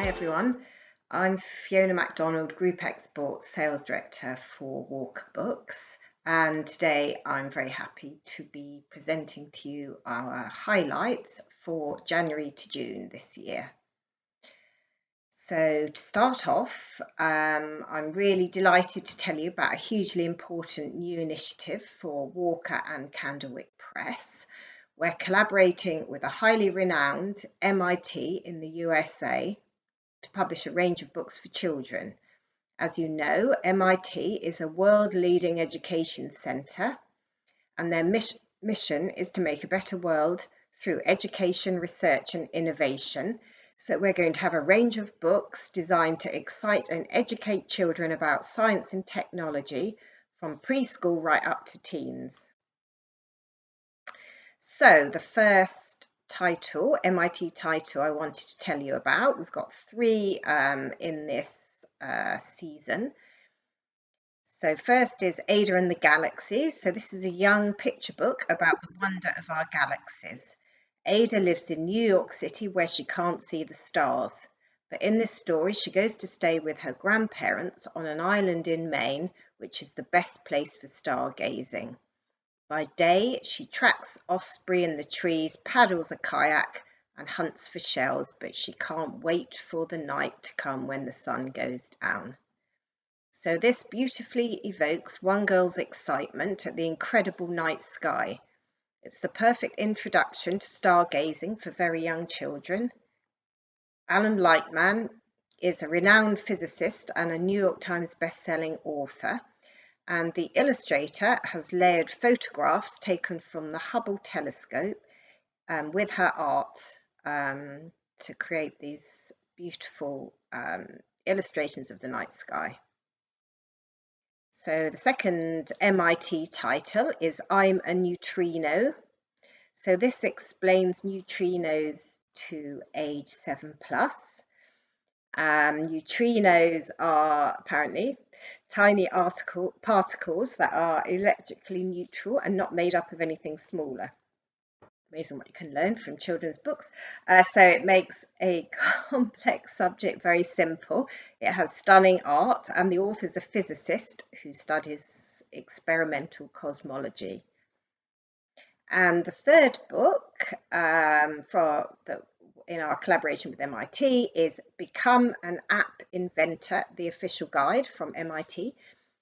Hi everyone, I'm Fiona MacDonald, Group Export Sales Director for Walker Books, and today I'm very happy to be presenting to you our highlights for January to June this year. So to start off, I'm really delighted to tell you about a hugely important new initiative for Walker and Candlewick Press. We're collaborating with a highly renowned MIT in the USA to publish a range of books for children. As you know, MIT is a world-leading education centre, and their mission is to make a better world through education, research and innovation. So we're going to have a range of books designed to excite and educate children about science and technology from preschool right up to teens. So the first title, MIT title I wanted to tell you about, we've got three in this season. So first is Ada and the Galaxies. So this is a young picture book about the wonder of our galaxies. Ada lives in New York City where she can't see the stars. But in this story, she goes to stay with her grandparents on an island in Maine, which is the best place for stargazing. By day, she tracks osprey in the trees, paddles a kayak, and hunts for shells, but she can't wait for the night to come when the sun goes down. So this beautifully evokes one girl's excitement at the incredible night sky. It's the perfect introduction to stargazing for very young children. Alan Lightman is a renowned physicist and a New York Times best-selling author, and the illustrator has layered photographs taken from the Hubble telescope with her art to create these beautiful illustrations of the night sky. So the second MIT title is I'm a Neutrino. So this explains neutrinos to age 7+. Neutrinos are apparently tiny particles that are electrically neutral and not made up of anything smaller. Amazing what you can learn from children's books. So it makes a complex subject very simple. It has stunning art, and the author is a physicist who studies experimental cosmology. And the third book in our collaboration with MIT is Become an App Inventor, the official guide from MIT.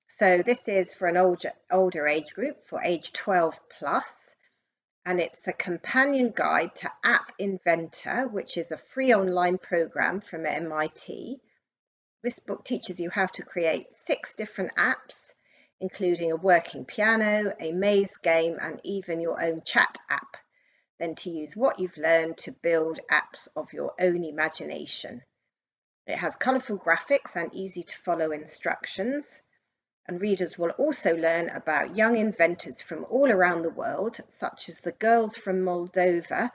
So this is for an older age group, for age 12+. And it's a companion guide to App Inventor, which is a free online program from MIT. This book teaches you how to create 6 different apps, including a working piano, a maze game, and even your own chat app. Then to use what you've learned to build apps of your own imagination. It has colourful graphics and easy to follow instructions. And readers will also learn about young inventors from all around the world, such as the girls from Moldova,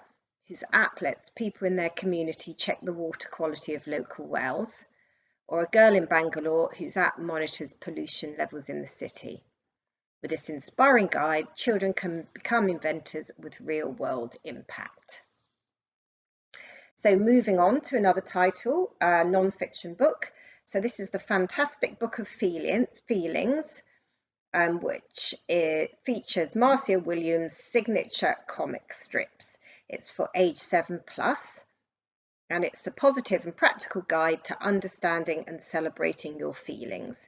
whose app lets people in their community check the water quality of local wells, or a girl in Bangalore whose app monitors pollution levels in the city. With this inspiring guide, children can become inventors with real-world impact. So moving on to another title, a non-fiction book. So this is the Fantastic Book of Feelings, which features Marcia Williams' signature comic strips. It's for age 7+, and it's a positive and practical guide to understanding and celebrating your feelings.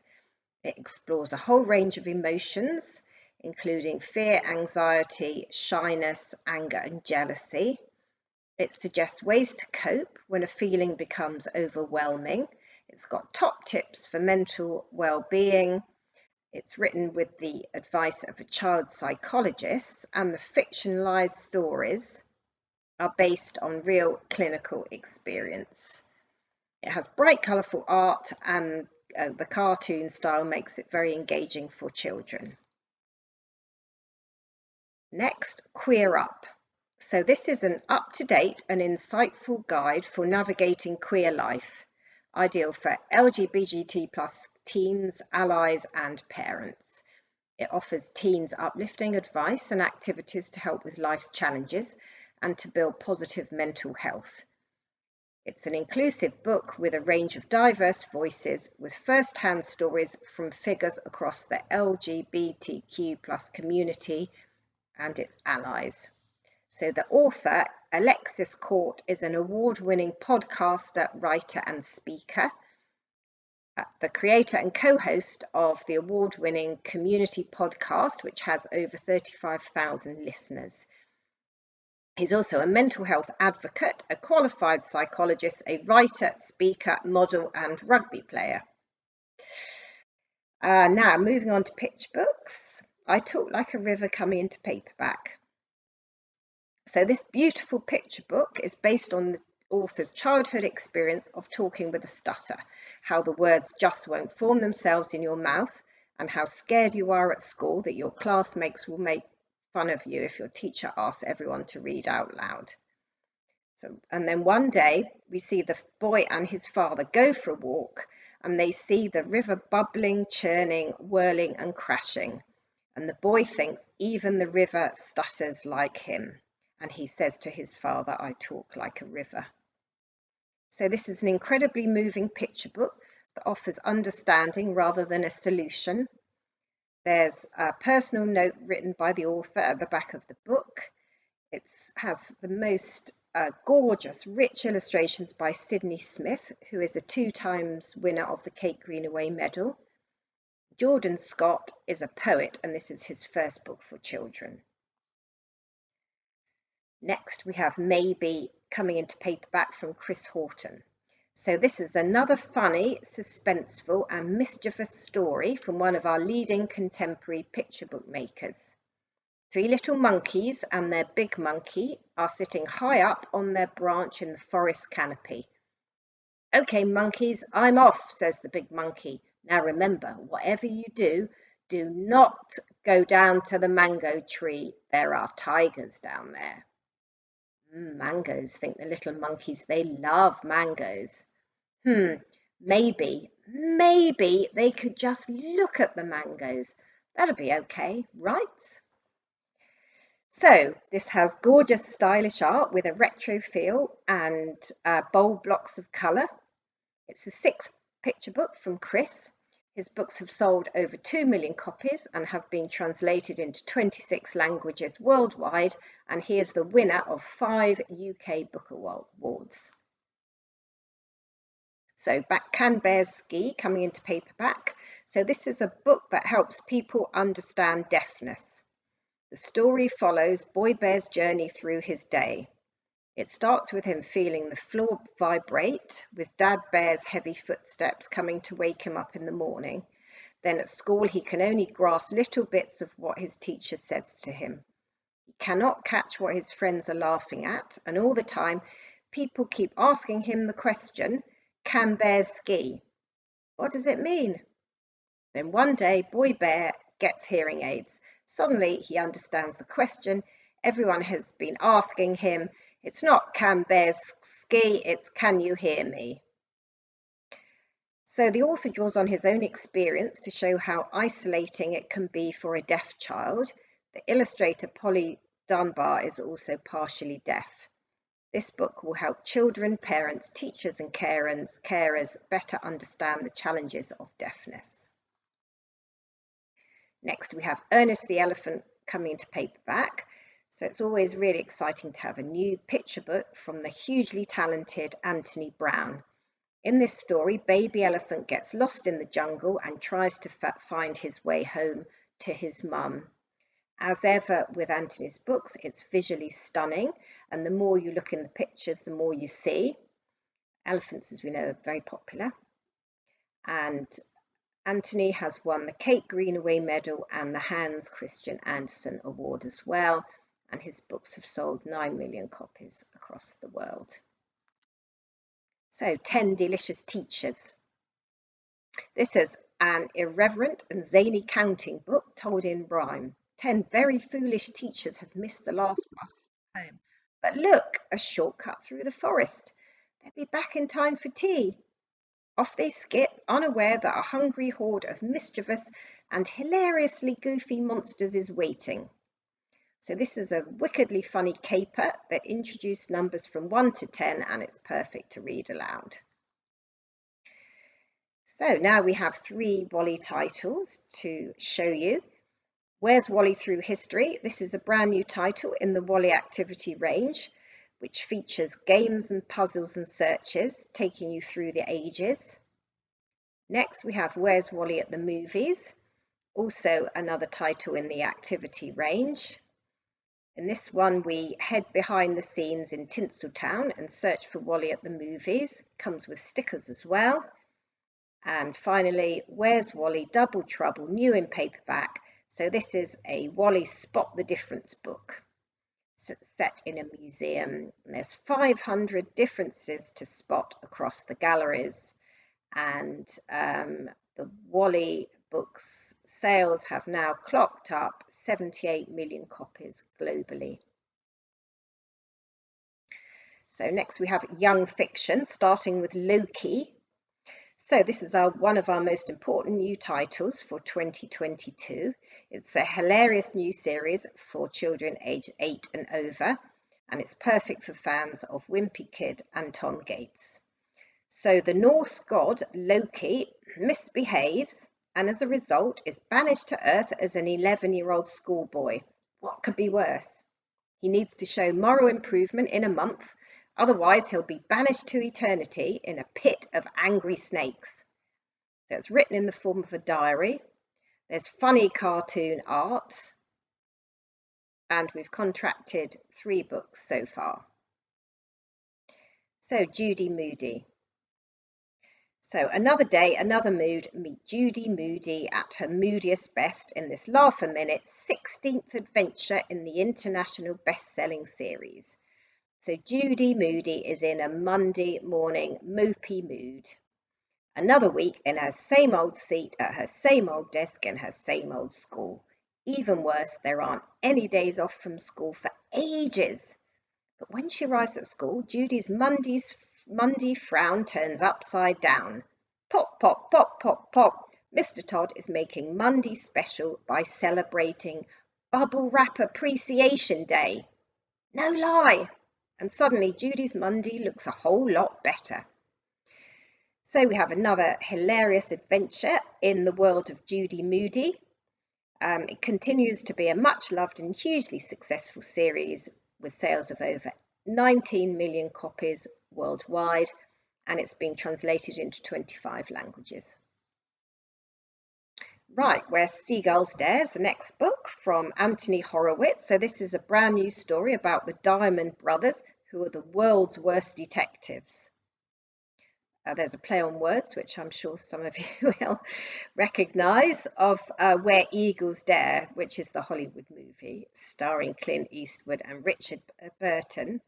It explores a whole range of emotions, including fear, anxiety, shyness, anger, and jealousy. It suggests ways to cope when a feeling becomes overwhelming. It's got top tips for mental well-being. It's written with the advice of a child psychologist, and the fictionalized stories are based on real clinical experience. It has bright, colourful art, and the cartoon style makes it very engaging for children. Next, Queer Up. So this is an up-to-date and insightful guide for navigating queer life, ideal for LGBT+ teens, allies and parents. It offers teens uplifting advice and activities to help with life's challenges and to build positive mental health. It's an inclusive book with a range of diverse voices, with first-hand stories from figures across the LGBTQ+ community and its allies. So the author, Alexis Court, is an award-winning podcaster, writer and speaker, the creator and co-host of the award-winning community podcast, which has over 35,000 listeners. He's also a mental health advocate, a qualified psychologist, a writer, speaker, model and rugby player. Now, moving on to picture books. I Talk Like a River coming into paperback. So this beautiful picture book is based on the author's childhood experience of talking with a stutter, how the words just won't form themselves in your mouth, and how scared you are at school that your classmates will make fun of you if your teacher asks everyone to read out loud. And then one day we see the boy and his father go for a walk, and they see the river bubbling, churning, whirling and crashing. And the boy thinks even the river stutters like him. And he says to his father, I talk like a river. So this is an incredibly moving picture book that offers understanding rather than a solution. There's a personal note written by the author at the back of the book. It has the most gorgeous, rich illustrations by Sydney Smith, who is a 2-time winner of the Kate Greenaway Medal. Jordan Scott is a poet, and this is his first book for children. Next, we have Maybe coming into paperback from Chris Horton. So this is another funny, suspenseful and mischievous story from one of our leading contemporary picture book makers. 3 little monkeys and their big monkey are sitting high up on their branch in the forest canopy. Okay, monkeys, I'm off, says the big monkey. Now remember, whatever you do, do not go down to the mango tree. There are tigers down there. Mangoes, think the little monkeys. They love mangoes. Maybe they could just look at the mangoes. That'll be okay, right? So this has gorgeous, stylish art with a retro feel and bold blocks of colour. It's the 6th picture book from Chris. His books have sold over 2 million copies and have been translated into 26 languages worldwide, and he is the winner of 5 UK Book Awards. So back Can Bears Ski coming into paperback. So this is a book that helps people understand deafness. The story follows Boy Bear's journey through his day. It starts with him feeling the floor vibrate, with Dad Bear's heavy footsteps coming to wake him up in the morning. Then at school he can only grasp little bits of what his teacher says to him. He cannot catch what his friends are laughing at, and all the time people keep asking him the question, can bears ski? What does it mean? Then one day Boy Bear gets hearing aids. Suddenly he understands the question everyone has been asking him. It's not can bears ski, it's can you hear me? So the author draws on his own experience to show how isolating it can be for a deaf child. The illustrator Polly Dunbar is also partially deaf. This book will help children, parents, teachers and carers better understand the challenges of deafness. Next we have Ernest the Elephant coming into paperback. So it's always really exciting to have a new picture book from the hugely talented Anthony Brown. In this story, baby elephant gets lost in the jungle and tries to find his way home to his mum. As ever with Anthony's books, it's visually stunning, and the more you look in the pictures, the more you see. Elephants, as we know, are very popular. And Anthony has won the Kate Greenaway Medal and the Hans Christian Andersen Award as well, and his books have sold 9 million copies across the world. So 10 Delicious Teachers. This is an irreverent and zany counting book told in rhyme. 10 very foolish teachers have missed the last bus home. But look, a shortcut through the forest. They'll be back in time for tea. Off they skip, unaware that a hungry horde of mischievous and hilariously goofy monsters is waiting. So this is a wickedly funny caper that introduced numbers from 1 to 10, and it's perfect to read aloud. So now we have 3 Wally titles to show you. Where's Wally Through History? This is a brand new title in the Wally activity range, which features games and puzzles and searches, taking you through the ages. Next, we have Where's Wally at the Movies? Also another title in the activity range. In this one, we head behind the scenes in Tinseltown and search for Wally at the Movies. Comes with stickers as well. And finally, Where's Wally? Double Trouble, new in paperback. So this is a Wally Spot the Difference book set in a museum. And there's 500 differences to spot across the galleries. And the Wally books sales have now clocked up 78 million copies globally. So next we have young fiction, starting with Loki. So this is one of our most important new titles for 2022. It's a hilarious new series for children aged 8 and over, and it's perfect for fans of Wimpy Kid and Tom Gates. So the Norse god Loki misbehaves and as a result is banished to Earth as an 11-year-old schoolboy. What could be worse? He needs to show moral improvement in a month, otherwise he'll be banished to eternity in a pit of angry snakes. So it's written in the form of a diary. There's funny cartoon art, and we've contracted 3 books so far. So Judy Moody. So another day, another mood. Meet Judy Moody at her moodiest best in this laugh-a-minute 16th adventure in the international best-selling series. So Judy Moody is in a Monday morning mopey mood. Another week in her same old seat at her same old desk in her same old school. Even worse, there aren't any days off from school for ages. But when she arrives at school, Judy's Monday frown turns upside down. Pop, pop, pop, pop, pop. Mr. Todd is making Monday special by celebrating Bubble Wrap Appreciation Day. No lie! And suddenly Judy's Monday looks a whole lot better. So we have another hilarious adventure in the world of Judy Moody. It continues to be a much loved and hugely successful series with sales of over 19 million copies worldwide, and it's been translated into 25 languages. Right, Where Seagulls Dare is the next book from Anthony Horowitz. So this is a brand new story about the Diamond Brothers, who are the world's worst detectives. There's a play on words, which I'm sure some of you will recognise, of Where Eagles Dare, which is the Hollywood movie starring Clint Eastwood and Richard Burton,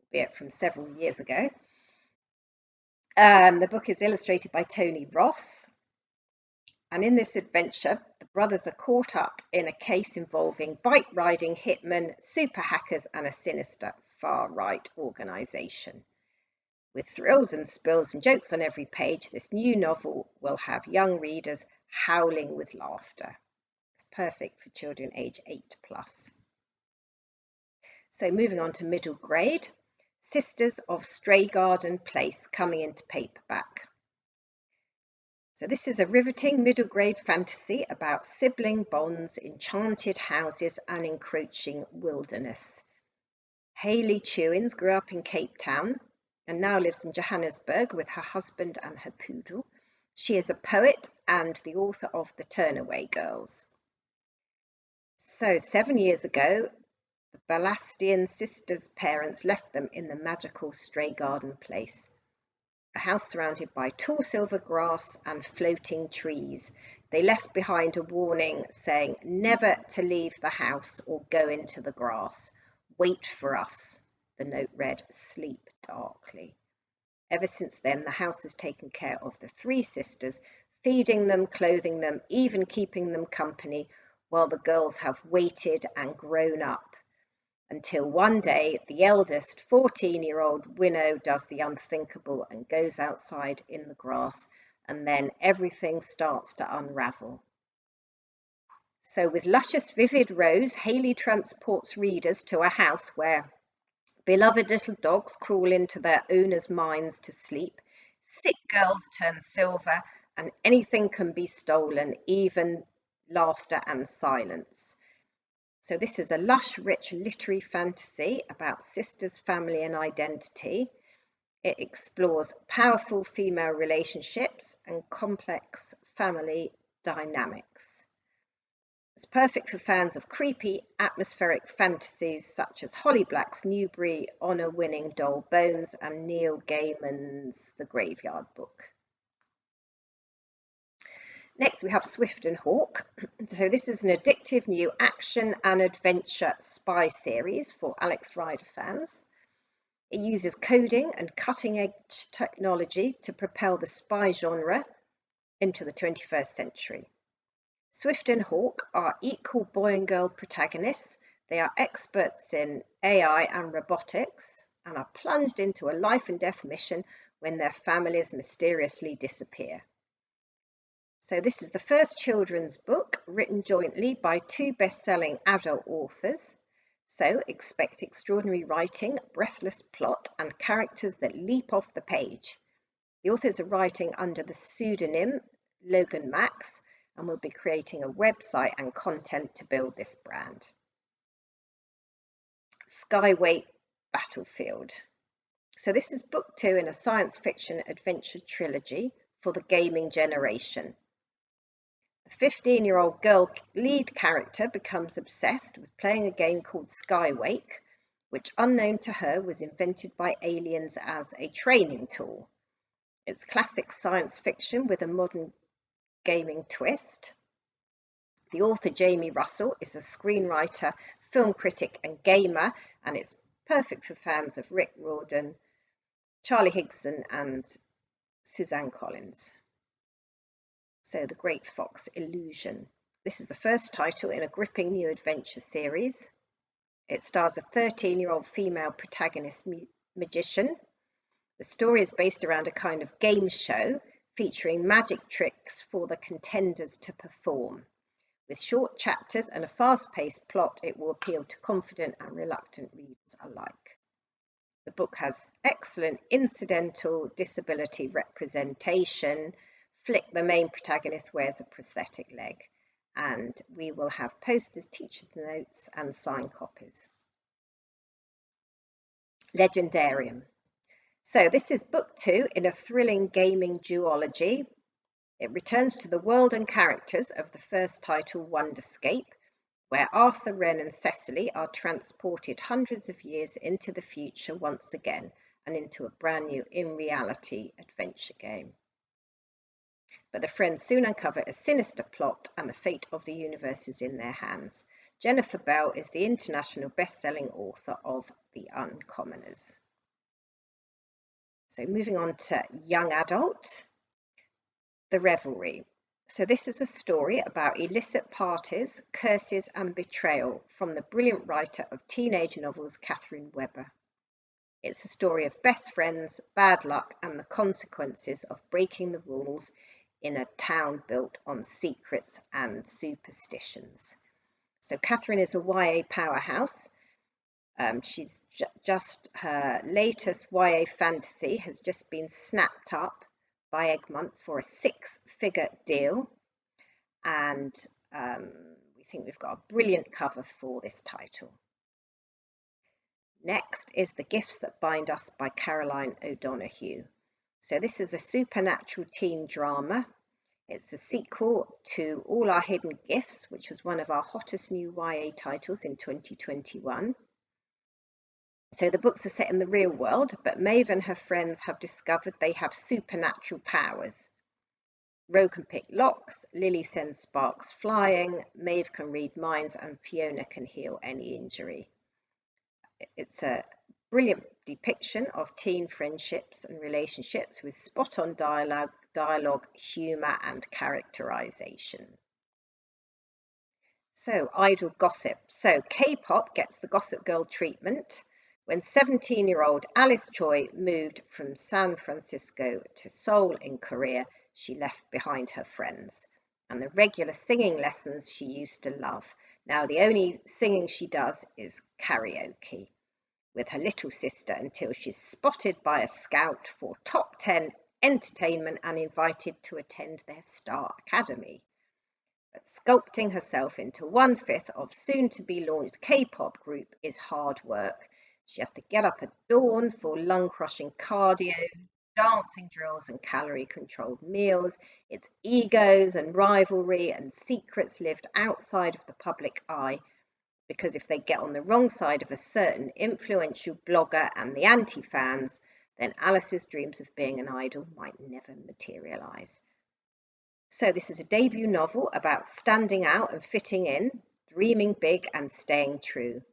albeit from several years ago. The book is illustrated by Tony Ross. And in this adventure, the brothers are caught up in a case involving bike-riding hitmen, super hackers, and a sinister far-right organisation. With thrills and spills and jokes on every page, this new novel will have young readers howling with laughter. It's perfect for children age 8+. So moving on to middle grade, Sisters of Stray Garden Place coming into paperback. So this is a riveting middle grade fantasy about sibling bonds, enchanted houses and encroaching wilderness. Hayley Chewins grew up in Cape Town and now lives in Johannesburg with her husband and her poodle. She is a poet and the author of The Turnaway Girls. So 7 years ago, the Balastian sisters' parents left them in the magical Stray Garden Place, a house surrounded by tall silver grass and floating trees. They left behind a warning saying never to leave the house or go into the grass. Wait for us, the note read, sleep darkly. Ever since then, the house has taken care of the 3 sisters, feeding them, clothing them, even keeping them company, while the girls have waited and grown up. Until one day, the eldest 14-year-old Winnow does the unthinkable and goes outside in the grass, and then everything starts to unravel. So with luscious, vivid rose, Hayley transports readers to a house where beloved little dogs crawl into their owners' minds to sleep, sick girls turn silver, and anything can be stolen, even laughter and silence. So this is a lush, rich literary fantasy about sisters, family, and identity. It explores powerful female relationships and complex family dynamics. It's perfect for fans of creepy, atmospheric fantasies such as Holly Black's Newbery Honor-winning Doll Bones and Neil Gaiman's The Graveyard Book. Next, we have Swift and Hawk. So this is an addictive new action and adventure spy series for Alex Rider fans. It uses coding and cutting-edge technology to propel the spy genre into the 21st century. Swift and Hawk are equal boy and girl protagonists. They are experts in AI and robotics and are plunged into a life and death mission when their families mysteriously disappear. So this is the first children's book written jointly by two best-selling adult authors. So expect extraordinary writing, breathless plot, and characters that leap off the page. The authors are writing under the pseudonym Logan Max and will be creating a website and content to build this brand. Skyway Battlefield. So this is book 2 in a science fiction adventure trilogy for the gaming generation. The 15-year-old girl lead character becomes obsessed with playing a game called Skywake, which, unknown to her, was invented by aliens as a training tool. It's classic science fiction with a modern gaming twist. The author, Jamie Russell, is a screenwriter, film critic and gamer, and it's perfect for fans of Rick Riordan, Charlie Higson and Suzanne Collins. So The Great Fox Illusion. This is the first title in a gripping new adventure series. It stars a 13-year-old female protagonist magician. The story is based around a kind of game show featuring magic tricks for the contenders to perform. With short chapters and a fast-paced plot, it will appeal to confident and reluctant readers alike. The book has excellent incidental disability representation. Flick, the main protagonist, wears a prosthetic leg, and we will have posters, teachers' notes, and signed copies. Legendarium. So this is book 2 in a thrilling gaming duology. It returns to the world and characters of the first title, Wonderscape, where Arthur, Wren, and Cecily are transported hundreds of years into the future once again and into a brand new in-reality adventure game. But the friends soon uncover a sinister plot and the fate of the universe is in their hands. Jennifer Bell is the international best-selling author of The Uncommoners. So moving on to young adult, The Revelry. So this is a story about illicit parties, curses and betrayal from the brilliant writer of teenage novels, Catherine Webber. It's a story of best friends, bad luck and the consequences of breaking the rules in a town built on secrets and superstitions. So Catherine is a YA powerhouse. She's just her latest YA fantasy has just been snapped up by Egmont for a 6-figure deal, and we think we've got a brilliant cover for this title. Next is The Gifts That Bind Us by Caroline O'Donoghue. So this is a supernatural teen drama. It's a sequel to All Our Hidden Gifts, which was one of our hottest new YA titles in 2021. So the books are set in the real world, but Maeve and her friends have discovered they have supernatural powers. Ro can pick locks, Lily sends sparks flying, Maeve can read minds, and Fiona can heal any injury. It's a brilliant depiction of teen friendships and relationships with spot-on dialogue, humour and characterisation. So, idle gossip. So, K-pop gets the Gossip Girl treatment. When 17-year-old Alice Choi moved from San Francisco to Seoul in Korea, she left behind her friends. and the regular singing lessons she used to love. Now the only singing she does is karaoke with her little sister until she's spotted by a scout for top 10 entertainment and invited to attend their Star Academy. But sculpting herself into 1/5 of soon-to-be launched K-pop group is hard work. She has to get up at dawn for lung-crushing cardio, dancing drills and calorie-controlled meals. It's egos and rivalry and secrets lived outside of the public eye, because if they get on the wrong side of a certain influential blogger and the anti-fans, then Alice's dreams of being an idol might never materialise. So this is a debut novel about standing out and fitting in, dreaming big and staying true.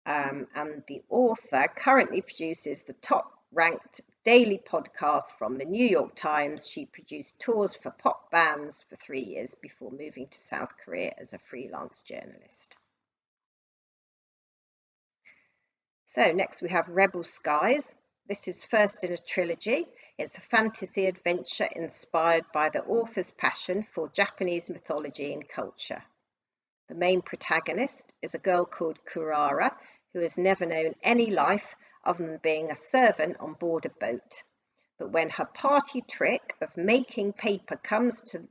And the author currently produces the top-ranked daily podcast from the New York Times. She produced tours for pop bands for 3 years before moving to South Korea as a freelance journalist. So next we have Rebel Skies. This is first in a trilogy. It's a fantasy adventure inspired by the author's passion for Japanese mythology and culture. The main protagonist is a girl called Kurara, who has never known any life other than being a servant on board a boat. But when her party trick of making paper come to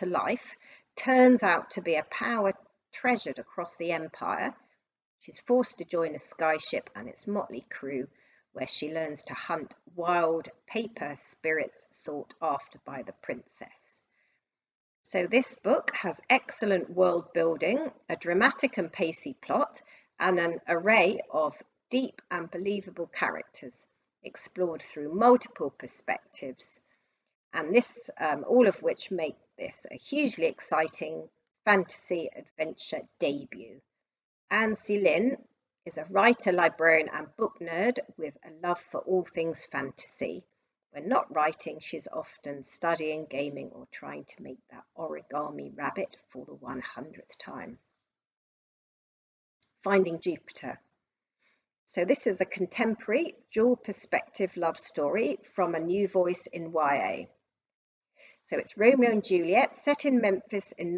life turns out to be a power treasured across the empire, she's forced to join a skyship and its motley crew, where she learns to hunt wild paper spirits sought after by the princess. So this book has excellent world building, a dramatic and pacey plot, and an array of deep and believable characters explored through multiple perspectives, and this all of which make this a hugely exciting fantasy adventure debut. Anne Lin is a writer, librarian and book nerd with a love for all things fantasy. When not writing, she's often studying, gaming, or trying to make that origami rabbit for the 100th time. Finding Jupiter. So this is a contemporary, dual perspective love story from a new voice in YA. So it's Romeo and Juliet set in Memphis in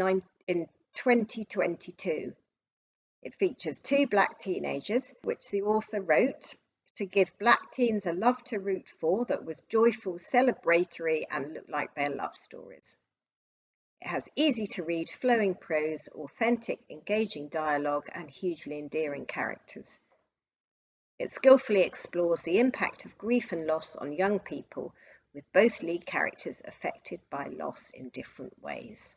2022. It features 2 black teenagers, which the author wrote to give black teens a love to root for that was joyful, celebratory, and looked like their love stories. It has easy to read, flowing prose, authentic, engaging dialogue, and hugely endearing characters. It skillfully explores the impact of grief and loss on young people, with both lead characters affected by loss in different ways.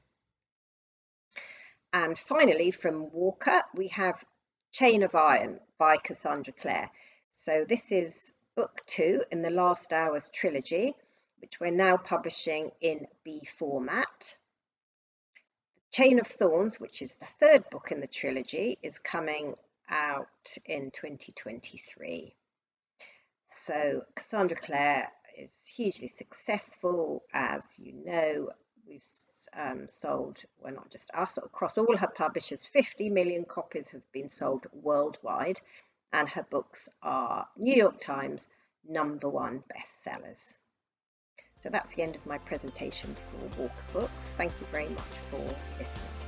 And finally, from Walker, we have Chain of Iron by Cassandra Clare. So this is book 2 in the Last Hours trilogy, which we're now publishing in B format. Chain of Thorns, which is the 3rd book in the trilogy, is coming out in 2023. So Cassandra Clare is hugely successful, as you know. We've sold, well, not just us, across all her publishers, 50 million copies have been sold worldwide, and her books are New York Times #1 bestsellers. So that's the end of my presentation for Walker Books. Thank you very much for listening.